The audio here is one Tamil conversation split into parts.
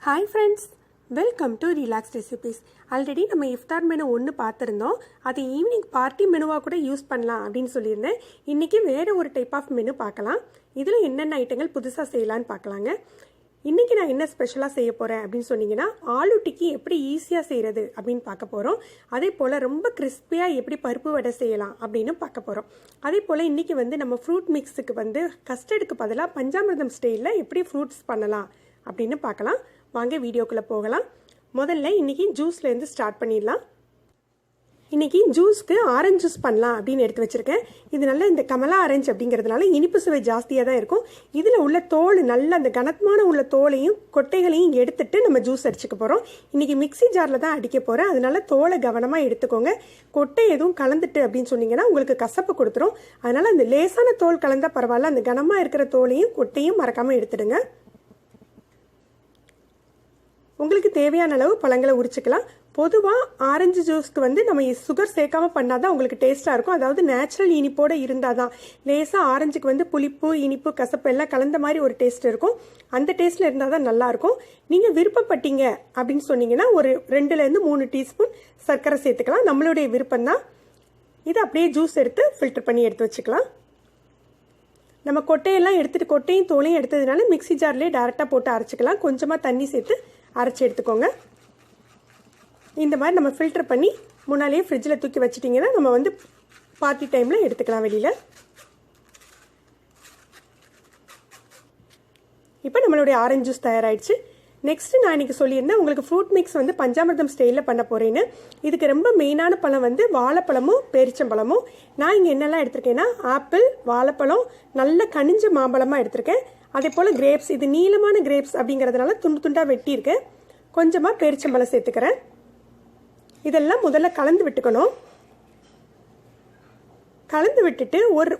Hi friends, welcome to Relaxrecipes. Already நம்ம இஃப்தார் மெனு ஒன்று பார்த்துருந்தோம். அது ஈவினிங் பார்ட்டி மெனுவாக கூட யூஸ் பண்ணலாம் அப்படின்னு சொல்லியிருந்தேன். இன்றைக்கி வேறு ஒரு டைப் ஆஃப் மெனு பார்க்கலாம். இதில் என்னென்ன ஐட்டங்கள் புதுசாக செய்யலான்னு பார்க்கலாங்க. இன்றைக்கி நான் என்ன ஸ்பெஷலாக செய்ய போகிறேன் அப்படின்னு சொன்னீங்கன்னா, ஆலு டிக்கி எப்படி ஈஸியாக செய்கிறது அப்படின்னு பார்க்க போகிறோம். அதே போல் ரொம்ப கிறிஸ்பியாக எப்படி பருப்பு வடை செய்யலாம் அப்படின்னு பார்க்க போகிறோம். அதே போல் இன்றைக்கி நம்ம ஃப்ரூட் மிக்ஸுக்கு கஸ்டர்டுக்கு பதிலாக பஞ்சாமிர்தம் ஸ்டைலில் எப்படி ஃப்ரூட்ஸ் பண்ணலாம் அப்படின்னு பார்க்கலாம். வாங்க வீடியோக்குள்ளே போகலாம். முதல்ல இன்றைக்கி ஜூஸ்லேருந்து ஸ்டார்ட் பண்ணிடலாம். இன்றைக்கி ஜூஸ்க்கு ஆரஞ்சு ஜூஸ் பண்ணலாம் அப்படின்னு எடுத்து வச்சுருக்கேன். இது நல்லா இந்த கமலா ஆரஞ்சு அப்படிங்கிறதுனால இனிப்பு சுவை ஜாஸ்தியாக தான் இருக்கும். இதில் உள்ள தோல் நல்ல அந்த கனமான உள்ள தோலையும் கொட்டைகளையும் எடுத்துட்டு நம்ம ஜூஸ் அடிச்சுக்க போகிறோம். இன்றைக்கி மிக்சி ஜாரில் தான் அடிக்க போகிறேன். அதனால தோலை கவனமாக எடுத்துக்கோங்க. கொட்டை எதுவும் கலந்துட்டு அப்படின்னு சொன்னீங்கன்னா உங்களுக்கு கசப்பு கொடுத்துரும். அதனால் அந்த லேசான தோல் கலந்தால் பரவாயில்ல. அந்த கனமாக இருக்கிற தோலையும் கொட்டையும் மறக்காமல் எடுத்துடுங்க. உங்களுக்கு தேவையான அளவு பழங்களை உரிச்சுக்கலாம். பொதுவாக ஆரஞ்சு ஜூஸ்க்கு நம்ம சுகர் சேர்க்காம பண்ணாதான் உங்களுக்கு டேஸ்ட்டாக இருக்கும். அதாவது நேச்சுரல் இனிப்போடு இருந்தால் தான். லேசாக ஆரஞ்சுக்கு புளிப்பு இனிப்பு கசப்பு எல்லாம் கலந்த மாதிரி ஒரு டேஸ்ட் இருக்கும். அந்த டேஸ்ட்டில் இருந்தால் தான் நல்லாயிருக்கும். நீங்கள் விருப்பப்பட்டீங்க அப்படின்னு சொன்னீங்கன்னா ஒரு 2-3 டீஸ்பூன் சர்க்கரை சேர்த்துக்கலாம். நம்மளுடைய விருப்பம்தான். இதை அப்படியே ஜூஸ் எடுத்து ஃபில்டர் பண்ணி எடுத்து வச்சுக்கலாம். நம்ம கொட்டையெல்லாம் எடுத்துகிட்டு கொட்டையும் தோலையும் எடுத்ததுனால மிக்சி ஜார்லேயே டேரெக்டாக போட்டு அரைச்சிக்கலாம். கொஞ்சமாக தண்ணி சேர்த்து அரைச்சி எடுத்துக்கோங்க. இந்த மாதிரி நம்ம ஃபில்டர் பண்ணி முன்னாலேயே ஃப்ரிட்ஜில் தூக்கி வச்சிட்டிங்கன்னா நம்ம பார்ட்டி டைமில் எடுத்துக்கலாம் வெளியில். இப்போ நம்மளுடைய ஆரஞ்சு ஜூஸ் தயாராகிடுச்சு. நெக்ஸ்ட்டு நான் இன்றைக்கி சொல்லியிருந்தேன் உங்களுக்கு ஃப்ரூட் மிக்ஸ் பஞ்சாமிர்தம் ஸ்டைலில் பண்ண போகிறேன்னு. இதுக்கு ரொம்ப மெயினான பழம் வாழைப்பழமும் பேரிச்சம்பழமும். நான் இங்கே என்னெல்லாம் எடுத்திருக்கேன்னா ஆப்பிள், வாழைப்பழம், நல்ல கனிஞ்ச மாம்பழமாக எடுத்திருக்கேன். அதே போல் கிரேப்ஸ், இது நீளமான கிரேப்ஸ் அப்படிங்கிறதுனால துண்டு துண்டாக வெட்டியிருக்கேன். கொஞ்சமாக பேரிச்சம்பழம் சேர்த்துக்கிறேன். இதெல்லாம் முதல்ல கலந்து விட்டுக்கணும். கலந்து விட்டுட்டு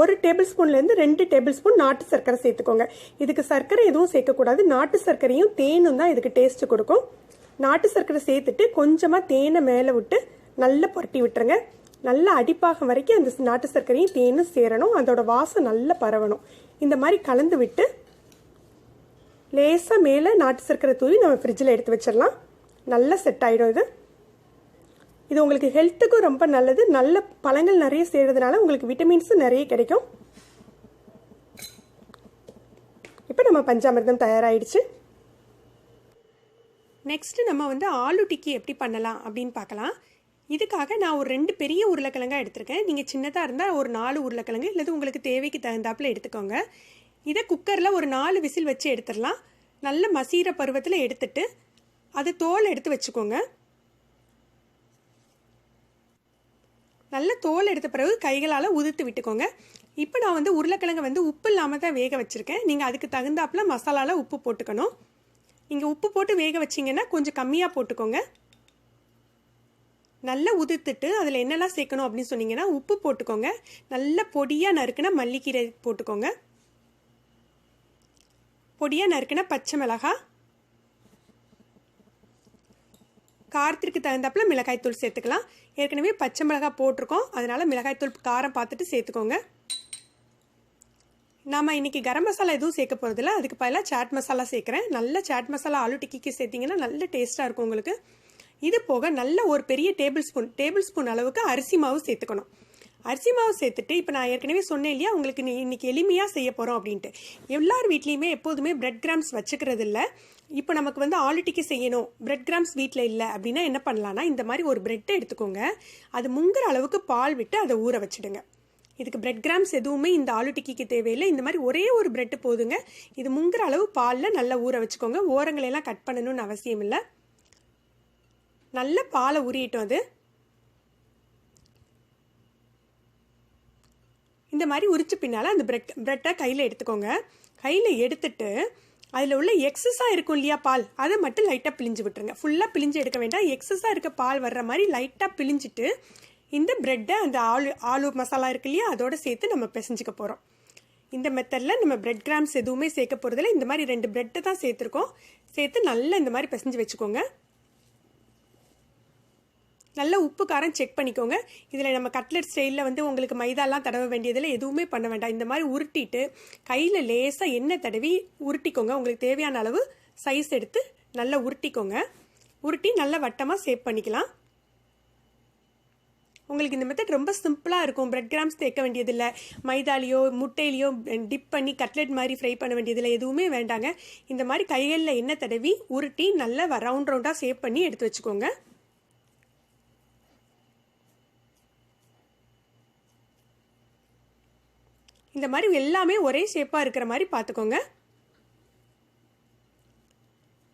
ஒரு டேபிள் ஸ்பூன்லேருந்து 2 டேபிள் ஸ்பூன் நாட்டு சர்க்கரை சேர்த்துக்கோங்க. இதுக்கு சர்க்கரை எதுவும் சேர்க்கக்கூடாது. நாட்டு சர்க்கரையும் தேனும் தான் இதுக்கு டேஸ்ட் கொடுக்கும். நாட்டு சர்க்கரை சேர்த்துட்டு கொஞ்சமாக தேனை மேலே விட்டு நல்லா புரட்டி விட்டுருங்க. நல்லா அடிப்பாக வரைக்கும் அந்த நாட்டு சர்க்கரையும் தேனும் சேரணும். அதோட வாசம் நல்லா பரவணும். இந்த மாதிரி கலந்து விட்டு லேசாக மேலே நாட்டு சர்க்கரை தூவி நம்ம ஃப்ரிட்ஜில் எடுத்து வச்சிடலாம். நல்லா செட் ஆகிடும். இது உங்களுக்கு ஹெல்த்துக்கும் ரொம்ப நல்லது. நல்ல பழங்கள் நிறைய சேர்றதுனால உங்களுக்கு விட்டமின்ஸும் நிறைய கிடைக்கும். இப்போ நம்ம பஞ்சாமிர்தம் தயாராகிடுச்சு. நெக்ஸ்ட் நம்ம ஆலு டிக்கி எப்படி பண்ணலாம் அப்படின்னு பார்க்கலாம். இதுக்காக நான் ஒரு 2 பெரிய உருளைக்கிழங்காக எடுத்திருக்கேன். நீங்கள் சின்னதாக இருந்தால் ஒரு 4 உருளைக்கிழங்கு இல்லது உங்களுக்கு தேவைக்கு தகுந்தாப்பில் எடுத்துக்கோங்க. இதை குக்கரில் ஒரு 4 விசில் வச்சு எடுத்துடலாம். நல்ல மசீர பருவத்தில் எடுத்துட்டு அதை தோல் எடுத்து வச்சுக்கோங்க. நல்ல தோல் எடுத்த பிறகு கைகளால் உதிர்த்து விட்டுக்கோங்க. இப்போ நான் உருளைக்கிழங்கு உப்பு இல்லாமல் தான் வேக வச்சுருக்கேன். நீங்கள் அதுக்கு தகுந்தாப்பில் மசாலாவில் உப்பு போட்டுக்கணும். நீங்கள் உப்பு போட்டு வேக வச்சிங்கன்னா கொஞ்சம் கம்மியாக போட்டுக்கோங்க. நல்லா உதிர்த்துட்டு அதில் என்னெல்லாம் சேர்க்கணும் அப்படின்னு சொன்னீங்கன்னா உப்பு போட்டுக்கோங்க. நல்ல பொடியாக நறுக்குன மல்லிக்கீரை போட்டுக்கோங்க. பொடியாக நறுக்குன பச்சை மிளகாய், காரத்திற்கு தகுந்தாப்புல மிளகாய்த்தூள் சேர்த்துக்கலாம். ஏற்கனவே பச்சை மிளகாய் போட்டிருக்கோம். அதனால் மிளகாய்த்தூள் காரம் பார்த்துட்டு சேர்த்துக்கோங்க. நாம் இன்றைக்கி கரம் மசாலா எதுவும் சேர்க்க போகிறதில்ல. அதுக்கு பதிலாக சாட் மசாலா சேர்க்குறேன். நல்ல சாட் மசாலா ஆலு டிக்கிக்கு சேர்த்திங்கன்னா நல்ல டேஸ்ட்டாக இருக்கும் உங்களுக்கு. இது போக நல்ல ஒரு பெரிய டேபிள் ஸ்பூன் அளவுக்கு அரிசி மாவு சேர்த்துக்கணும். அரிசி மாவு சேர்த்துட்டு இப்போ நான் ஏற்கனவே சொன்னேன் இல்லையா உங்களுக்கு இன்றைக்கி எளிமையாக செய்ய போகிறோம் அப்படின்ட்டு. எல்லார் வீட்லேயுமே எப்போதுமே பிரெட் கிராம்ஸ் வச்சுக்கிறது இல்லை. இப்போ நமக்கு ஆலு டிக்கி செய்யணும், பிரெட் கிராம்ஸ் வீட்டில் இல்லை அப்படின்னா என்ன பண்ணலான்னா இந்த மாதிரி ஒரு பிரெட்டை எடுத்துக்கோங்க. அது முங்குற அளவுக்கு பால் விட்டு அதை ஊற வச்சுடுங்க. இதுக்கு பிரெட் கிராம்ஸ் எதுவுமே இந்த ஆலு டிக்கிக்கு தேவையில்லை. இந்த மாதிரி ஒரே ஒரு பிரெட்டு போதுங்க. இது முங்குற அளவு பாலில் நல்லா ஊற வச்சுக்கோங்க. ஓரங்களெல்லாம் கட் பண்ணணும்னு அவசியம் இல்லை. நல்ல பாலை உரியட்டும். அது இந்த மாதிரி உரிச்ச பின்னால் அந்த பிரெட்டை கையில் எடுத்துக்கோங்க. கையில் எடுத்துட்டு அதில் உள்ள எக்ஸஸாக இருக்கும் இல்லையா பால், அதை மட்டும் லைட்டாக பிழிஞ்சு விட்டுருங்க. ஃபுல்லாக பிழிஞ்சு எடுக்க வேண்டாம். எக்ஸஸாக இருக்க பால் வர்ற மாதிரி லைட்டாக பிழிஞ்சிட்டு இந்த பிரெட்டை அந்த ஆலு மசாலா இருக்கு இல்லையா அதோட சேர்த்து நம்ம பிசைஞ்சிக்க போகிறோம். இந்த மெத்தடில் நம்ம பிரெட் கிராம்ஸ் எதுவுமே சேர்க்க போகிறதில்ல. இந்த மாதிரி 2 பிரெட்டை தான் சேர்த்துருக்கோம். சேர்த்து நல்லா இந்த மாதிரி பிசைஞ்சு வச்சுக்கோங்க. நல்ல உப்பு காரம் செக் பண்ணிக்கோங்க. இதில் நம்ம கட்லெட் ஸ்டைலில் உங்களுக்கு மைதாலாம் தடவ வேண்டியதில் எதுவுமே பண்ண வேண்டாம். இந்த மாதிரி உருட்டிட்டு கையில் லேசாக எண்ணெய் தடவி உருட்டிக்கோங்க. உங்களுக்கு தேவையான அளவு சைஸ் எடுத்து நல்லா உருட்டிக்கோங்க. உருட்டி நல்லா வட்டமாக ஷேப் பண்ணிக்கலாம். உங்களுக்கு இந்த மெத்தட் ரொம்ப சிம்பிளாக இருக்கும். பிரெட் கிராம்ஸ் தேக்க வேண்டியதில்லை, மைதாலேயோ முட்டையிலையோ டிப் பண்ணி கட்லெட் மாதிரி ஃப்ரை பண்ண வேண்டியதில்லை, எதுவுமே வேண்டாங்க. இந்த மாதிரி கைகளில் எண்ணெய் தடவி உருட்டி நல்லா ரவுண்ட் ரவுண்டாக ஷேப் பண்ணி எடுத்து வச்சுக்கோங்க. இந்த மாதிரி எல்லாமே ஒரே ஷேப்பாக இருக்கிற மாதிரி பார்த்துக்கோங்க.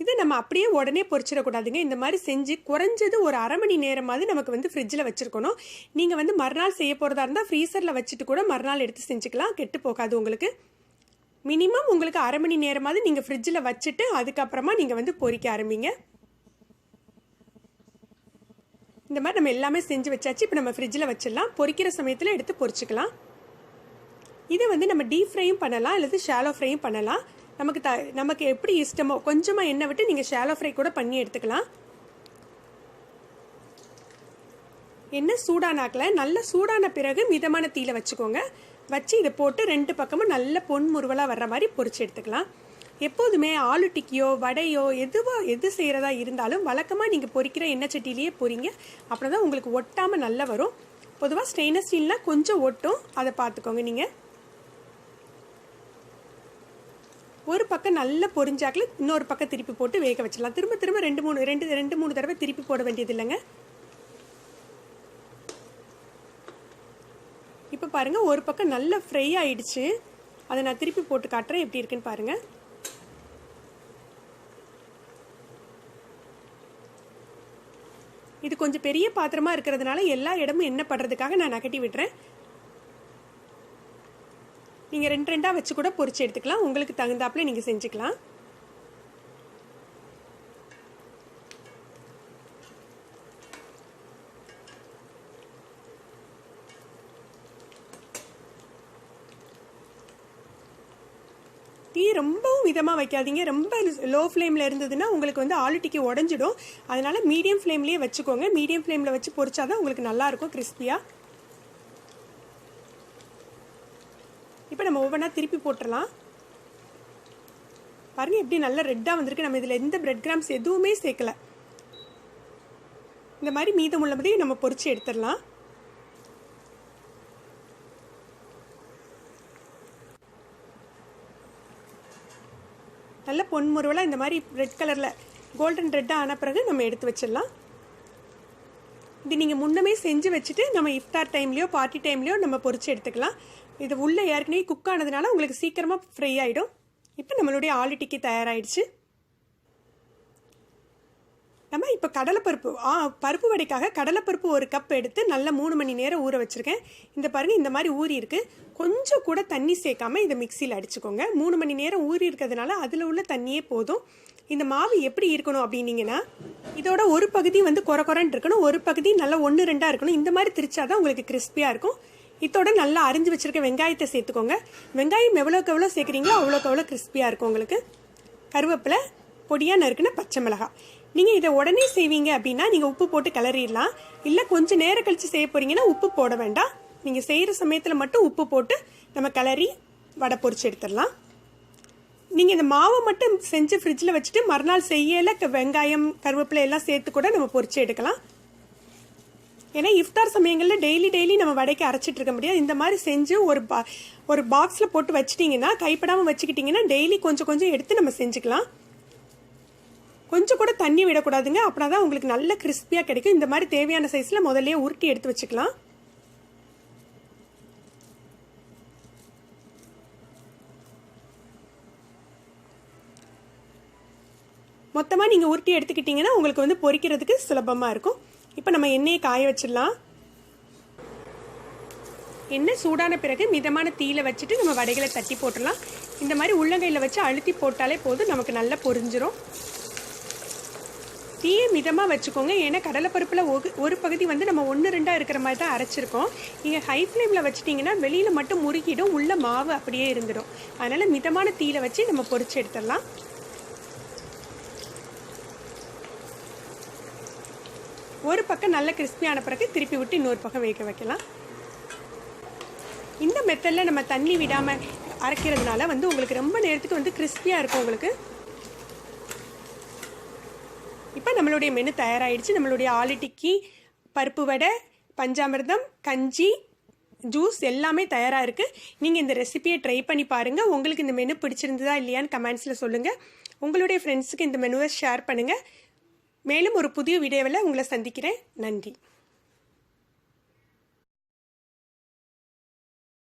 இதை நம்ம அப்படியே உடனே பொரிச்சிடக்கூடாதுங்க. இந்த மாதிரி செஞ்சு குறைஞ்சது ஒரு அரை மணி நேரமாவது நமக்கு வந்து ஃப்ரிட்ஜில் வச்சுருக்கணும். நீங்கள் வந்து மறுநாள் செய்ய போகிறதா இருந்தால் ஃப்ரீசரில் வச்சுட்டு கூட மறுநாள் எடுத்து செஞ்சுக்கலாம், கெட்டு போகாது உங்களுக்கு. மினிமம் உங்களுக்கு அரை மணி நேரமாவது நீங்கள் ஃப்ரிட்ஜில் வச்சுட்டு அதுக்கப்புறமா நீங்கள் வந்து பொரிக்க ஆரம்பிங்க. இந்த மாதிரி நம்ம எல்லாமே செஞ்சு வச்சாச்சு. இப்போ நம்ம ஃப்ரிட்ஜில் வச்சிடலாம். பொரிக்கிற சமயத்தில் எடுத்து பொரிச்சிக்கலாம். இதை வந்து நம்ம டீப் ஃப்ரையும் பண்ணலாம், அல்லது ஷாலோ ஃப்ரையும் பண்ணலாம். நமக்கு எப்படி இஷ்டமோ கொஞ்சமாக எண்ணெய் விட்டு நீங்கள் ஷாலோ ஃப்ரை கூட பண்ணி எடுத்துக்கலாம். எண்ணெய் சூடானாக்கில் நல்ல சூடான பிறகு மிதமான தீயில வச்சுக்கோங்க. வச்சு இதை போட்டு 2 பக்கமும் நல்ல பொன் முறுவலாக வர்ற மாதிரி பொரிச்சு எடுத்துக்கலாம். எப்போதுமே ஆலு டிக்கியோ வடையோ எது செய்கிறதா இருந்தாலும் வழக்கமாக நீங்கள் பொரிக்கிற எண்ணெய் சட்டிலேயே பொரிங்க. அப்படின்னா தான் உங்களுக்கு ஒட்டாமல் நல்லா வரும். பொதுவாக ஸ்டெயின்லெஸ் ஸ்டீல்னால் கொஞ்சம் ஒட்டும், அதை பார்த்துக்கோங்க. நீங்கள் ஒரு பக்கம் நல்லா பொரிஞ்சாக்கில் இன்னொரு பக்கம் திருப்பி போட்டு வேக வச்சிடலாம். திரும்ப திரும்ப 2-3 தடவை திருப்பி போட வேண்டியது இல்லைங்க. இப்போ பாருங்கள், ஒரு பக்கம் நல்லா ஃப்ரை ஆயிடுச்சு. அதை நான் திருப்பி போட்டு காட்டுறேன், எப்படி இருக்குன்னு பாருங்கள். இது கொஞ்சம் பெரிய பாத்திரமாக இருக்கிறதுனால எல்லா இடமும் எண்ணெய் படுறதுக்காக நான் நகட்டி விட்டுறேன். நீங்கள் 2 வச்சு கூட பொரிச்சு எடுத்துக்கலாம். உங்களுக்கு தகுந்தாப்புல நீங்கள் செஞ்சுக்கலாம். தீ ரொம்பவும் மிதமாக வைக்காதீங்க. ரொம்ப லோ ஃப்ளேமில் இருந்ததுன்னா உங்களுக்கு வந்து ஆலு டிக்கி உடஞ்சிடும். அதனால மீடியம் ஃப்ளேம்லேயே வச்சுக்கோங்க. மீடியம் ஃப்ளேமில் வச்சு பொரிச்சாதான் உங்களுக்கு நல்லாயிருக்கும் கிறிஸ்பியாக. இப்போ நம்ம ஒவ்வொன்றா திருப்பி போட்டுடலாம். பாருங்கள் எப்படி நல்லா ரெட்டாக வந்திருக்கு. நம்ம இதில் எந்த பிரெட் கிராம்ஸ் எதுவுமே சேர்க்கலை. இந்த மாதிரி மீதம் உள்ளதையும் நம்ம பொரிச்சு எடுத்துடலாம். நல்ல பொன்முருவலாக இந்த மாதிரி ரெட் கலரில் கோல்டன் ரெட்டாக ஆன பிறகு நம்ம எடுத்து வச்சிடலாம். இது நீங்கள் முன்னமே செஞ்சு வச்சுட்டு நம்ம இஃப்தார் டைம்லையோ பார்ட்டி டைம்லையோ நம்ம பொரிச்சு எடுத்துக்கலாம். இது உள்ளே ஏற்கனவே குக் ஆனதுனால உங்களுக்கு சீக்கிரமாக ஃப்ரை ஆகிடும். இப்போ நம்மளுடைய ஆலு டிக்கி தயாராகிடுச்சு. நம்ம இப்போ பருப்பு வடைக்காக கடலைப்பருப்பு 1 கப் எடுத்து நல்லா 3 மணி நேரம் ஊற வச்சுருக்கேன். இந்த பாருங்கள், இந்த மாதிரி ஊறி இருக்குது. கொஞ்சம் கூட தண்ணி சேர்க்காமல் இதை மிக்சியில் அடிச்சுக்கோங்க. 3 மணி நேரம் ஊறி இருக்கிறதுனால அதில் உள்ள தண்ணியே போதும். இந்த மாவு எப்படி இருக்கணும் அப்படின்னீங்கன்னா, இதோட ஒரு பகுதி வந்து கொரன்னு இருக்கணும், ஒரு பகுதி நல்லா 1-2 இருக்கணும். இந்த மாதிரி திரிச்சாதான் உங்களுக்கு கிறிஸ்பியாக இருக்கும். இதோட நல்லா அரிஞ்சு வச்சுருக்க வெங்காயத்தை சேர்த்துக்கோங்க. வெங்காயம் எவ்வளோக்கு எவ்வளோ சேர்க்குறீங்களோ அவ்வளோக்கு எவ்வளோ கிறிஸ்பியாக இருக்கும் உங்களுக்கு. கருவேப்பிலை, பொடியாக நறுக்குன பச்சை மிளகாய். நீங்கள் இதை உடனே செய்வீங்க அப்படின்னா நீங்கள் உப்பு போட்டு கிளறிடலாம். இல்லை கொஞ்சம் நேரம் கழித்து செய்ய போகிறீங்கன்னா உப்பு போட வேண்டாம். நீங்கள் செய்கிற சமயத்தில் மட்டும் உப்பு போட்டு நம்ம கிளறி வடை பொரிச்சு எடுத்துடலாம். நீங்கள் இந்த மாவை மட்டும் செஞ்சு ஃப்ரிட்ஜில் வச்சுட்டு மறுநாள் செய்யலை வெங்காயம் கருவேப்பிலை எல்லாம் சேர்த்து கூட நம்ம பொரிச்சு எடுக்கலாம். ஏன்னா இஃப்தார் சமயங்களில் டெய்லி நம்ம வடைக்கு அரைச்சிட்டு இருக்க முடியாது. இந்த மாதிரி செஞ்சு ஒரு பாக்ஸில் போட்டு வச்சிட்டிங்கன்னா, கைப்படாமல் வச்சுக்கிட்டிங்கன்னா டெய்லி கொஞ்சம் கொஞ்சம் எடுத்து நம்ம செஞ்சுக்கலாம். கொஞ்சம் கூட தண்ணி விடக்கூடாதுங்க. அப்படின்னா தான் உங்களுக்கு நல்ல கிறிஸ்பியாக கிடைக்கும். இந்த மாதிரி தேவையான சைஸில் முதல்ல உருட்டி எடுத்து வச்சுக்கலாம். மொத்தமாக நீங்கள் உருட்டி எடுத்துக்கிட்டிங்கன்னா உங்களுக்கு வந்து பொரிக்கிறதுக்கு சுலபமாக இருக்கும். இப்போ நம்ம எண்ணெயை காய வச்சிடலாம். எண்ணெய் சூடான பிறகு மிதமான தீயில வச்சுட்டு நம்ம வடைகளை தட்டி போட்டுடலாம். இந்த மாதிரி உள்ளங்கையில் வச்சு அழுத்தி போட்டாலே போதும், நமக்கு நல்லா பொரிஞ்சிரும். தீயை மிதமாக வச்சுக்கோங்க. ஏன்னா கடலைப்பருப்பில் ஒரு பகுதி வந்து நம்ம 1-2 இருக்கிற மாதிரி தான் அரைச்சிருக்கோம். நீங்கள் ஹை ஃப்ளேமில் வச்சிட்டிங்கன்னா வெளியில் மட்டும் முறுக்கிடும், உள்ள மாவு அப்படியே இருந்துடும். அதனால் மிதமான தீயில வச்சு நம்ம பொரிச்சு எடுத்துடலாம். ஒரு பக்கம் நல்ல கிறிஸ்பியான பிறகு திருப்பி விட்டு இன்னொரு பக்கம் வேக வைக்கலாம். இந்த மெத்தடில் நம்ம தண்ணி விடாமல் அரைக்கிறதுனால வந்து உங்களுக்கு ரொம்ப நேரத்துக்கு வந்து கிறிஸ்பியாக இருக்கும் உங்களுக்கு. இப்போ நம்மளுடைய மெனு தயாராகிடுச்சு. நம்மளுடைய ஆலு டிக்கி, பருப்பு வடை, பஞ்சாமிர்தம், கஞ்சி, ஜூஸ் எல்லாமே தயாராக இருக்குது. நீங்கள் இந்த ரெசிபியை ட்ரை பண்ணி பாருங்கள். உங்களுக்கு இந்த மெனு பிடிச்சிருந்ததா இல்லையான்னு கமெண்ட்ஸில் சொல்லுங்கள். உங்களுடைய ஃப்ரெண்ட்ஸுக்கு இந்த மெனுவை ஷேர் பண்ணுங்கள். மேலும் ஒரு புதிய வீடியோவில் உங்களை சந்திக்கிறேன். நன்றி.